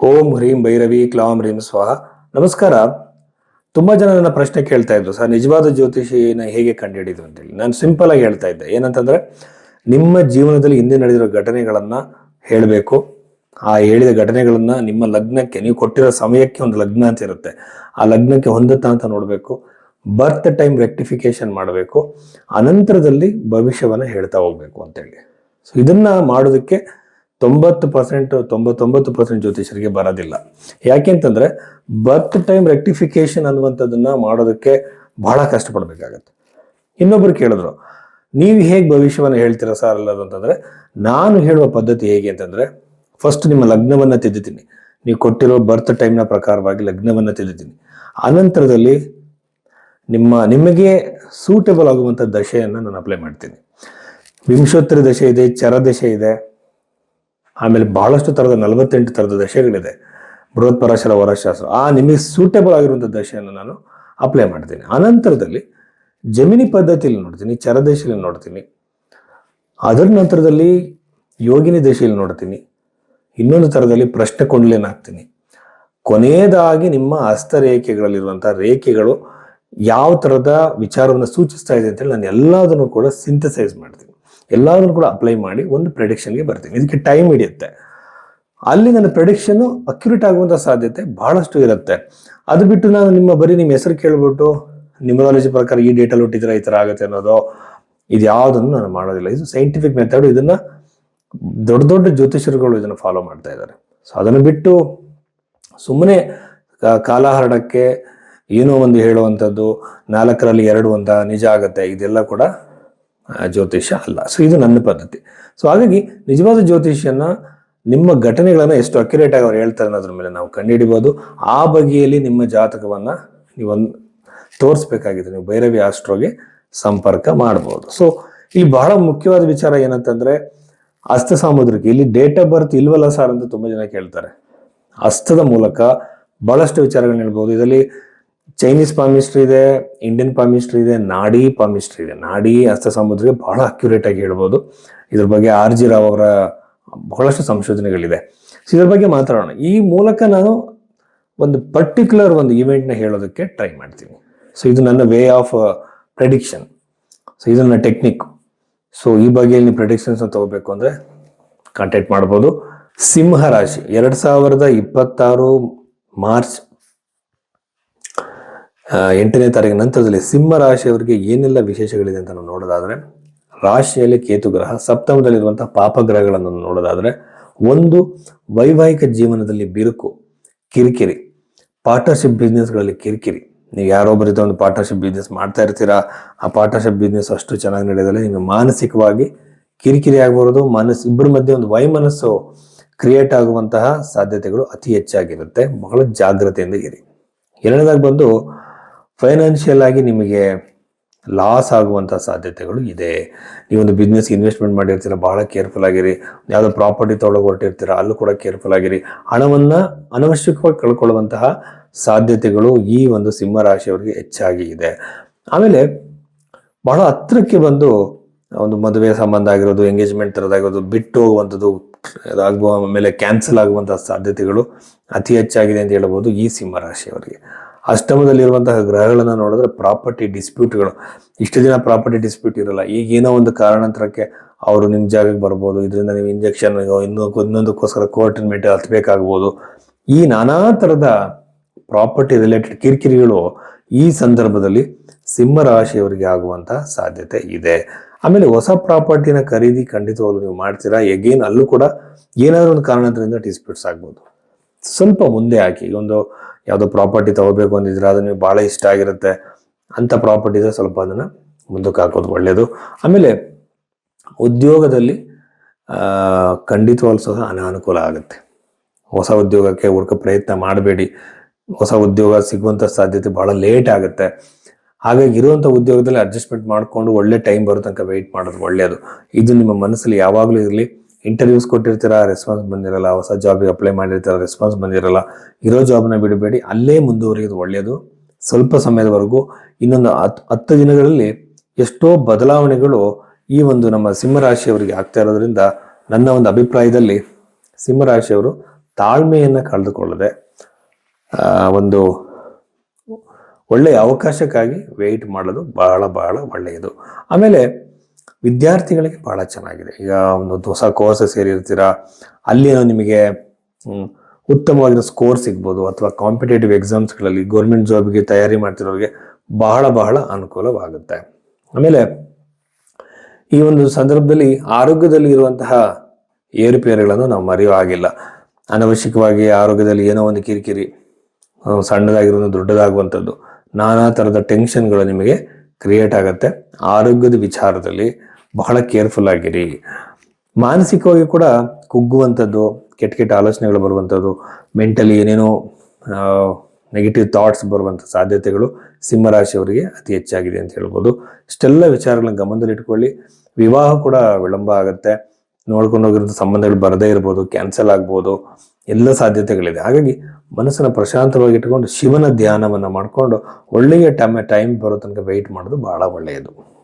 ಓಂ ಹ್ರೀಂ ಭೈರವಿ ಕ್ಲಾಂ ಹ್ರೀಂ ಸ್ವಾಹ. ನಮಸ್ಕಾರ. ತುಂಬಾ ಜನ ನನ್ನ ಪ್ರಶ್ನೆ ಕೇಳ್ತಾ ಇದ್ರು, ಸರ್ ನಿಜವಾದ ಜ್ಯೋತಿಷಿನ ಹೇಗೆ ಕಂಡುಹಿಡಿದು ಅಂತೇಳಿ. ನಾನು ಸಿಂಪಲ್ ಆಗಿ ಹೇಳ್ತಾ ಇದ್ದೆ, ಏನಂತಂದ್ರೆ ನಿಮ್ಮ ಜೀವನದಲ್ಲಿ ಹಿಂದೆ ನಡೆದಿರೋ ಘಟನೆಗಳನ್ನ ಹೇಳಬೇಕು. ಆ ಹೇಳಿದ ಘಟನೆಗಳನ್ನ ನಿಮ್ಮ ಲಗ್ನಕ್ಕೆ, ನೀವು ಕೊಟ್ಟಿರೋ ಸಮಯಕ್ಕೆ ಒಂದು ಲಗ್ನ ಅಂತ ಇರುತ್ತೆ, ಆ ಲಗ್ನಕ್ಕೆ ಹೊಂದುತ್ತಾ ಅಂತ ನೋಡಬೇಕು. ಬರ್ತ್ ಟೈಮ್ ರೆಕ್ಟಿಫಿಕೇಶನ್ ಮಾಡಬೇಕು. ಅನಂತರದಲ್ಲಿ ಭವಿಷ್ಯವನ್ನ ಹೇಳ್ತಾ ಹೋಗ್ಬೇಕು ಅಂತೇಳಿ. ಸೊ ಇದನ್ನ ಮಾಡೋದಕ್ಕೆ 99% ಜ್ಯೋತಿಷರಿಗೆ ಬರೋದಿಲ್ಲ. ಯಾಕೆಂತಂದ್ರೆ ಬರ್ತ್ ಟೈಮ್ ರೆಕ್ಟಿಫಿಕೇಶನ್ ಅನ್ನುವಂಥದ್ದನ್ನ ಮಾಡೋದಕ್ಕೆ ಬಹಳ ಕಷ್ಟಪಡ್ಬೇಕಾಗತ್ತೆ. ಇನ್ನೊಬ್ರು ಕೇಳಿದ್ರು, ನೀವು ಹೇಗೆ ಭವಿಷ್ಯವನ್ನ ಹೇಳ್ತೀರಾ ಸರ್ ಅಲ್ಲದು ಅಂತಂದ್ರೆ, ನಾನು ಹೇಳುವ ಪದ್ಧತಿ ಹೇಗೆ ಅಂತಂದ್ರೆ, ಫಸ್ಟ್ ನಿಮ್ಮ ಲಗ್ನವನ್ನ ತಿದ್ದುತ್ತೀನಿ. ನೀವು ಕೊಟ್ಟಿರೋ ಬರ್ತ್ ಟೈಮ್ನ ಪ್ರಕಾರವಾಗಿ ಲಗ್ನವನ್ನ ತಿದ್ದುತ್ತೀನಿ. ಅನಂತರದಲ್ಲಿ ನಿಮಗೆ ಸೂಟೇಬಲ್ ಆಗುವಂಥ ದಶೆಯನ್ನು ನಾನು ಅಪ್ಲೈ ಮಾಡ್ತೀನಿ. ವಿಂಶೋತ್ತರಿ ದಶೆ ಇದೆ, ಚರ ದಶೆ ಇದೆ, ಆಮೇಲೆ ಬಹಳಷ್ಟು ತರದ 48 ತರದ ದಶೆಗಳಿದೆ. ಬೃಹತ್ ಪರಾಶರ ವರಶಾಸ್ತ್ರ, ನಿಮಗೆ ಸೂಟೇಬಲ್ ಆಗಿರುವಂಥ ದಶೆಯನ್ನು ನಾನು ಅಪ್ಲೈ ಮಾಡ್ತೀನಿ. ಅನಂತರದಲ್ಲಿ ಜಮಿನಿ ಪದ್ಧತಿಯಲ್ಲಿ ನೋಡ್ತೀನಿ, ಚರದಶೆಯಲ್ಲಿ ನೋಡ್ತೀನಿ, ಅದರ ನಂತರದಲ್ಲಿ ಯೋಗಿನಿ ದಶೆಯಲ್ಲಿ ನೋಡ್ತೀನಿ, ಇನ್ನೊಂದು ತರದಲ್ಲಿ ಪ್ರಶ್ನೆ ಕೊಂಡ್ಲೇನ್ ಹಾಕ್ತೀನಿ. ಕೊನೆಯದಾಗಿ ನಿಮ್ಮ ಹಸ್ತರೇಖೆಗಳಲ್ಲಿರುವಂತಹ ರೇಖೆಗಳು ಯಾವ ತರದ ವಿಚಾರವನ್ನು ಸೂಚಿಸ್ತಾ ಇದೆ ಅಂತೇಳಿ ನಾನು ಎಲ್ಲದನ್ನು ಕೂಡ ಸಿಂಥಸೈಸ್ ಮಾಡ್ತೀನಿ. ಎಲ್ಲದನ್ನು ಕೂಡ ಅಪ್ಲೈ ಮಾಡಿ ಒಂದು ಪ್ರೆಡಿಕ್ಷನ್ಗೆ ಬರ್ತೀನಿ. ಇದಕ್ಕೆ ಟೈಮ್ ಹಿಡಿಯುತ್ತೆ. ಅಲ್ಲಿ ನನ್ನ ಪ್ರೆಡಿಕ್ಷನ್ ಅಕ್ಯುರೇಟ್ ಆಗುವಂಥ ಸಾಧ್ಯತೆ ಬಹಳಷ್ಟು ಇರುತ್ತೆ. ಅದು ಬಿಟ್ಟು ನಾನು ನಿಮ್ಮ ಹೆಸರು ಕೇಳ್ಬಿಟ್ಟು ನ್ಯೂಮರಾಲಜಿ ಪ್ರಕಾರ ಈ ಡೇಟಲ್ಲಿ ಹುಟ್ಟಿದ್ರೆ ಈ ಥರ ಆಗುತ್ತೆ ಅನ್ನೋದು, ಇದು ಯಾವುದನ್ನು ನಾನು ಮಾಡೋದಿಲ್ಲ. ಇದು ಸೈಂಟಿಫಿಕ್ ಮೆಥಡ್. ಇದನ್ನ ದೊಡ್ಡ ದೊಡ್ಡ ಜ್ಯೋತಿಷರುಗಳು ಇದನ್ನು ಫಾಲೋ ಮಾಡ್ತಾ ಇದ್ದಾರೆ. ಸೊ ಅದನ್ನು ಬಿಟ್ಟು ಸುಮ್ಮನೆ ಕಾಲಹರಣಕ್ಕೆ ಏನೋ ಒಂದು ಹೇಳುವಂಥದ್ದು, 4ರಲ್ಲಿ 2 ಅಂತ ನಿಜ ಆಗತ್ತೆ, ಇದೆಲ್ಲ ಕೂಡ ಜ್ಯೋತಿಷ್ಯ ಅಲ್ಲ. ಸೊ ಇದು ನನ್ನ ಪದ್ಧತಿ. ಸೊ ಹಾಗಾಗಿ ನಿಜವಾದ ಜ್ಯೋತಿಷ್ಯನ ನಿಮ್ಮ ಘಟನೆಗಳನ್ನ ಎಷ್ಟು ಅಕ್ಯುರೇಟ್ ಆಗಿ ಅವ್ರು ಹೇಳ್ತಾರೆ ಅನ್ನೋದ್ರ ಮೇಲೆ ನಾವು ಕಂಡುಹಿಡಿಬಹುದು. ಆ ಬಗೆಯಲ್ಲಿ ನಿಮ್ಮ ಜಾತಕವನ್ನ ನೀವು ತೋರಿಸ್ಬೇಕಾಗಿದೆ. ನೀವು ಭೈರವಿ ಆಸ್ಟ್ರೋಗೆ ಸಂಪರ್ಕ ಮಾಡಬಹುದು. ಸೊ ಇಲ್ಲಿ ಬಹಳ ಮುಖ್ಯವಾದ ವಿಚಾರ ಏನಂತಂದ್ರೆ, ಹಸ್ತ ಸಾಮುದ್ರಿಕ, ಇಲ್ಲಿ ಡೇಟ್ ಆಫ್ ಬರ್ತ್ ಇಲ್ವಲ್ಲ ಸರ್ ಅಂತ ತುಂಬಾ ಜನ ಕೇಳ್ತಾರೆ. ಹಸ್ತದ ಮೂಲಕ ಬಹಳಷ್ಟು ವಿಚಾರಗಳನ್ನ ಹೇಳ್ಬೋದು. ಇದರಲ್ಲಿ ಚೈನೀಸ್ ಪಾಮಿಸ್ಟ್ರಿ ಇದೆ, ಇಂಡಿಯನ್ ಪಾಮಿಸ್ಟ್ರಿ ಇದೆ, ನಾಡಿ ಪಾಮಿಸ್ಟ್ರಿ ಇದೆ. ನಾಡಿ ಹಸ್ತ ಸಾಮುದ್ರಿಕ ಬಹಳ ಅಕ್ಯುರೇಟ್ ಆಗಿ ಹೇಳ್ಬೋದು. ಇದ್ರ ಬಗ್ಗೆ RG ರಾವ್ ಅವರ ಬಹಳಷ್ಟು ಸಂಶೋಧನೆಗಳಿದೆ. ಸೊ ಇದ್ರ ಬಗ್ಗೆ ಮಾತಾಡೋಣ. ಈ ಮೂಲಕ ನಾನು ಒಂದು ಪರ್ಟಿಕ್ಯುಲರ್ ಒಂದು ಇವೆಂಟ್ನ ಹೇಳೋದಕ್ಕೆ ಟ್ರೈ ಮಾಡ್ತೀನಿ. ಸೊ ಇದು ನನ್ನ ವೇ ಆಫ್ ಪ್ರೆಡಿಕ್ಷನ್. ಸೊ ಇದು ನನ್ನ ಟೆಕ್ನಿಕ್. ಸೊ ಈ ಬಗ್ಗೆ ನೀವು ಪ್ರೆಡಿಕ್ಷನ್ಸ್ ತಗೋಬೇಕು ಅಂದ್ರೆ ಕಾಂಟ್ಯಾಕ್ಟ್ ಮಾಡ್ಬೋದು. ಸಿಂಹ ರಾಶಿ 2026 ಮಾರ್ಚ್ 8ನೇ ತಾರೀಕು ನಂತರದಲ್ಲಿ ಸಿಂಹ ರಾಶಿಯವರಿಗೆ ಏನೆಲ್ಲ ವಿಶೇಷಗಳಿದೆ ಅಂತ ನಾವು ನೋಡೋದಾದ್ರೆ, ರಾಶಿಯಲ್ಲಿ ಕೇತು ಗ್ರಹ, ಸಪ್ತಮದಲ್ಲಿರುವಂತಹ ಪಾಪ ಗ್ರಹಗಳನ್ನು ನೋಡೋದಾದ್ರೆ, ಒಂದು ವೈವಾಹಿಕ ಜೀವನದಲ್ಲಿ ಬಿರುಕು, ಕಿರಿಕಿರಿ, ಪಾರ್ಟ್ನರ್ಶಿಪ್ ಬಿಸ್ನೆಸ್ಗಳಲ್ಲಿ ಕಿರಿಕಿರಿ. ನೀವು ಯಾರೊಬ್ಬರ ಜೊತೆ ಒಂದು ಪಾರ್ಟ್ನರ್ಶಿಪ್ ಬಿಸ್ನೆಸ್ ಮಾಡ್ತಾ ಇರ್ತೀರಾ, ಆ ಪಾರ್ಟ್ನರ್ಶಿಪ್ ಬಿಸ್ನೆಸ್ ಅಷ್ಟು ಚೆನ್ನಾಗಿ ನಡೆಯೋದಿಲ್ಲ, ನಿಮಗೆ ಮಾನಸಿಕವಾಗಿ ಕಿರಿಕಿರಿ ಆಗಬಾರದು. ಇಬ್ಬರ ಮಧ್ಯೆ ಒಂದು ವೈಮನಸ್ಸು ಕ್ರಿಯೇಟ್ ಆಗುವಂತಹ ಸಾಧ್ಯತೆಗಳು ಅತಿ ಹೆಚ್ಚಾಗಿರುತ್ತೆ. ಬಹಳ ಜಾಗ್ರತೆಯಿಂದ ಇರಿ. ಎರಡನೇದಾಗಿ ಬಂದು ಫೈನಾನ್ಷಿಯಲ್ ಆಗಿ ನಿಮಗೆ ಲಾಸ್ ಆಗುವಂತಹ ಸಾಧ್ಯತೆಗಳು ಇದೆ. ನೀವೊಂದು ಬಿಸ್ನೆಸ್ ಇನ್ವೆಸ್ಟ್ಮೆಂಟ್ ಮಾಡಿರ್ತೀರ, ಬಹಳ ಕೇರ್ಫುಲ್ ಆಗಿರಿ. ಯಾವುದೋ ಪ್ರಾಪರ್ಟಿ ತೊಗೊಳಗೆ ಹೊರಟಿರ್ತೀರ, ಅಲ್ಲೂ ಕೂಡ ಕೇರ್ಫುಲ್ ಆಗಿರಿ. ಹಣವನ್ನ ಅನವಶ್ಯಕವಾಗಿ ಕಳ್ಕೊಳ್ಳುವಂತಹ ಸಾಧ್ಯತೆಗಳು ಈ ಒಂದು ಸಿಂಹ ರಾಶಿಯವರಿಗೆ ಹೆಚ್ಚಾಗಿ ಇದೆ. ಆಮೇಲೆ ಬಹಳ ಹತ್ರಕ್ಕೆ ಬಂದು ಒಂದು ಮದುವೆ ಸಂಬಂಧ ಆಗಿರೋದು, ಎಂಗೇಜ್ಮೆಂಟ್ ತರದಾಗಿರೋದು, ಬಿಟ್ಟು ಹೋಗುವಂಥದ್ದು ಆಗುವ ಮೇಲೆ ಕ್ಯಾನ್ಸಲ್ ಆಗುವಂತಹ ಸಾಧ್ಯತೆಗಳು ಅತಿ ಹೆಚ್ಚಾಗಿದೆ ಅಂತ ಹೇಳ್ಬೋದು ಈ ಸಿಂಹ ರಾಶಿಯವರಿಗೆ. ಅಷ್ಟಮದಲ್ಲಿರುವಂತಹ ಗ್ರಹಗಳನ್ನ ನೋಡಿದ್ರೆ ಪ್ರಾಪರ್ಟಿ ಡಿಸ್ಪ್ಯೂಟ್ಗಳು, ಇಷ್ಟು ದಿನ ಪ್ರಾಪರ್ಟಿ ಡಿಸ್ಪ್ಯೂಟ್ ಇರಲ್ಲ, ಈಗ ಏನೋ ಒಂದು ಕಾರಣಾಂತರಕ್ಕೆ ಅವರು ನಿಮ್ಮ ಜಾಗಕ್ಕೆ ಬರ್ಬೋದು. ಇದರಿಂದ ನೀವು ಇಂಜೆಕ್ಷನ್ ಇನ್ನೊಂದಕ್ಕೋಸ್ಕರ ಕೋರ್ಟಿನ ಮೆಟ್ಟಿ ಹತ್ಬೇಕಾಗ್ಬೋದು. ಈ ನಾನಾ ತರದ ಪ್ರಾಪರ್ಟಿ ರಿಲೇಟೆಡ್ ಕಿರಿಕಿರಿಗಳು ಈ ಸಂದರ್ಭದಲ್ಲಿ ಸಿಂಹ ರಾಶಿಯವರಿಗೆ ಆಗುವಂತಹ ಸಾಧ್ಯತೆ ಇದೆ. ಆಮೇಲೆ ಹೊಸ ಪ್ರಾಪರ್ಟಿನ ಖರೀದಿ ಖಂಡಿತವಾಗ್ಲೂ ನೀವು ಮಾಡ್ತೀರಾ. ಎಗೇನ್ ಅಲ್ಲೂ ಕೂಡ ಏನಾದ್ರು ಒಂದು ಕಾರಣದಿಂದ ಡಿಸ್ಪ್ಯೂಟ್ಸ್ ಆಗ್ಬೋದು. ಸ್ವಲ್ಪ ಮುಂದೆ ಹಾಕಿ, ಒಂದು ಯಾವುದೋ ಪ್ರಾಪರ್ಟಿ ತಗೋಬೇಕು ಅಂದಿದ್ರೆ, ಅದು ನೀವು ಬಹಳ ಇಷ್ಟ ಆಗಿರುತ್ತೆ ಅಂತ ಪ್ರಾಪರ್ಟಿ ಇದ್ರೆ ಸ್ವಲ್ಪ ಅದನ್ನ ಮುಂದಕ್ಕೆ ಹಾಕೋದು ಒಳ್ಳೆಯದು. ಆಮೇಲೆ ಉದ್ಯೋಗದಲ್ಲಿ ಖಂಡಿತವಾಗ್ಲೂ ಸಹ ಅನಾನುಕೂಲ ಆಗುತ್ತೆ. ಹೊಸ ಉದ್ಯೋಗಕ್ಕೆ ಹುಡುಕ ಪ್ರಯತ್ನ ಮಾಡಬೇಡಿ. ಹೊಸ ಉದ್ಯೋಗ ಸಿಗುವಂತ ಸಾಧ್ಯತೆ ಬಹಳ ಲೇಟ್ ಆಗುತ್ತೆ. ಹಾಗಾಗಿ ಇರುವಂಥ ಉದ್ಯೋಗದಲ್ಲಿ ಅಡ್ಜಸ್ಟ್ಮೆಂಟ್ ಮಾಡಿಕೊಂಡು ಒಳ್ಳೆ ಟೈಮ್ ಬರೋ ತನಕ ವೆಯ್ಟ್ ಮಾಡೋದು ಒಳ್ಳೆಯದು. ಇದು ನಿಮ್ಮ ಮನಸ್ಸಲ್ಲಿ ಯಾವಾಗಲೂ ಇರಲಿ. ಇಂಟರ್ವ್ಯೂಸ್ ಕೊಟ್ಟಿರ್ತೀರಾ, ರೆಸ್ಪಾನ್ಸ್ ಬಂದಿರಲ್ಲ. ಹೊಸ ಜಾಬಿಗೆ ಅಪ್ಲೈ ಮಾಡಿರ್ತೀರ, ರೆಸ್ಪಾನ್ಸ್ ಬಂದಿರಲ್ಲ. ಇರೋ ಜಾಬ್ನ ಬಿಡಬೇಡಿ, ಅಲ್ಲೇ ಮುಂದುವರಿಯೋದು ಒಳ್ಳೆಯದು ಸ್ವಲ್ಪ ಸಮಯದವರೆಗೂ. ಇನ್ನೊಂದು 10 ದಿನಗಳಲ್ಲಿ ಎಷ್ಟೋ ಬದಲಾವಣೆಗಳು ಈ ಒಂದು ನಮ್ಮ ಸಿಂಹರಾಶಿಯವರಿಗೆ ಆಗ್ತಾ ಇರೋದ್ರಿಂದ ನನ್ನ ಒಂದು ಅಭಿಪ್ರಾಯದಲ್ಲಿ ಸಿಂಹರಾಶಿಯವರು ತಾಳ್ಮೆಯನ್ನು ಕಳೆದುಕೊಳ್ಳದೆ ಒಂದು ಒಳ್ಳೆಯ ಅವಕಾಶಕ್ಕಾಗಿ ವೆಯ್ಟ್ ಮಾಡೋದು ಬಹಳ ಬಹಳ ಒಳ್ಳೆಯದು. ಆಮೇಲೆ ವಿದ್ಯಾರ್ಥಿಗಳಿಗೆ ಬಹಳ ಚೆನ್ನಾಗಿದೆ. ಈಗ ಒಂದು ಹೊಸ ಕೋರ್ಸ್ ಸೇರಿರ್ತೀರಾ, ಅಲ್ಲಿ ನಿಮಗೆ ಉತ್ತಮವಾಗಿರೋ ಸ್ಕೋರ್ ಸಿಗ್ಬೋದು, ಅಥವಾ ಕಾಂಪಿಟೇಟಿವ್ ಎಕ್ಸಾಮ್ಸ್ಗಳಲ್ಲಿ ಗೌರ್ಮೆಂಟ್ ಜಾಬ್ಗೆ ತಯಾರಿ ಮಾಡ್ತಿರೋರಿಗೆ ಬಹಳ ಬಹಳ ಅನುಕೂಲವಾಗುತ್ತೆ. ಆಮೇಲೆ ಈ ಒಂದು ಸಂದರ್ಭದಲ್ಲಿ ಆರೋಗ್ಯದಲ್ಲಿ ಇರುವಂತಹ ಏರುಪೇರುಗಳನ್ನು ನಾವು ಮರೆಯೋ ಆಗಿಲ್ಲ. ಅನವಶ್ಯಕವಾಗಿ ಆರೋಗ್ಯದಲ್ಲಿ ಏನೋ ಒಂದು ಕಿರಿಕಿರಿ, ಸಣ್ಣದಾಗಿರೋದು ದೊಡ್ಡದಾಗುವಂಥದ್ದು, ನಾನಾ ಥರದ ಟೆನ್ಷನ್ಗಳು ನಿಮಗೆ ಕ್ರಿಯೇಟ್ ಆಗುತ್ತೆ. ಆರೋಗ್ಯದ ವಿಚಾರದಲ್ಲಿ ಬಹಳ ಕೇರ್ಫುಲ್ ಆಗಿರಿ. ಮಾನಸಿಕವಾಗಿ ಕೂಡ ಕುಗ್ಗುವಂಥದ್ದು, ಕೆಟ್ಟ ಕೆಟ್ಟ ಆಲೋಚನೆಗಳು ಬರುವಂಥದ್ದು, ಮೆಂಟಲಿ ಏನೇನೋ ನೆಗೆಟಿವ್ ಥಾಟ್ಸ್ ಬರುವಂಥ ಸಾಧ್ಯತೆಗಳು ಸಿಂಹರಾಶಿಯವರಿಗೆ ಅತಿ ಹೆಚ್ಚಾಗಿದೆ ಅಂತ ಹೇಳ್ಬೋದು. ಇಷ್ಟೆಲ್ಲ ವಿಚಾರಗಳನ್ನ ಗಮನದಲ್ಲಿಟ್ಕೊಳ್ಳಿ. ವಿವಾಹ ಕೂಡ ವಿಳಂಬ ಆಗುತ್ತೆ, ನೋಡ್ಕೊಂಡು ಹೋಗಿರೋ ಸಂಬಂಧಗಳು ಬರದೇ ಇರ್ಬೋದು, ಕ್ಯಾನ್ಸಲ್ ಆಗ್ಬೋದು, ಎಲ್ಲ ಸಾಧ್ಯತೆಗಳಿದೆ. ಹಾಗಾಗಿ ಮನಸ್ಸನ್ನು ಪ್ರಶಾಂತವಾಗಿ ಇಟ್ಕೊಂಡು ಶಿವನ ಧ್ಯಾನವನ್ನು ಮಾಡಿಕೊಂಡು ಒಳ್ಳೆಯ ಟೈಮ್ ಬರೋ ತನಕ ವೆಯ್ಟ್ ಮಾಡೋದು ಬಹಳ ಒಳ್ಳೆಯದು.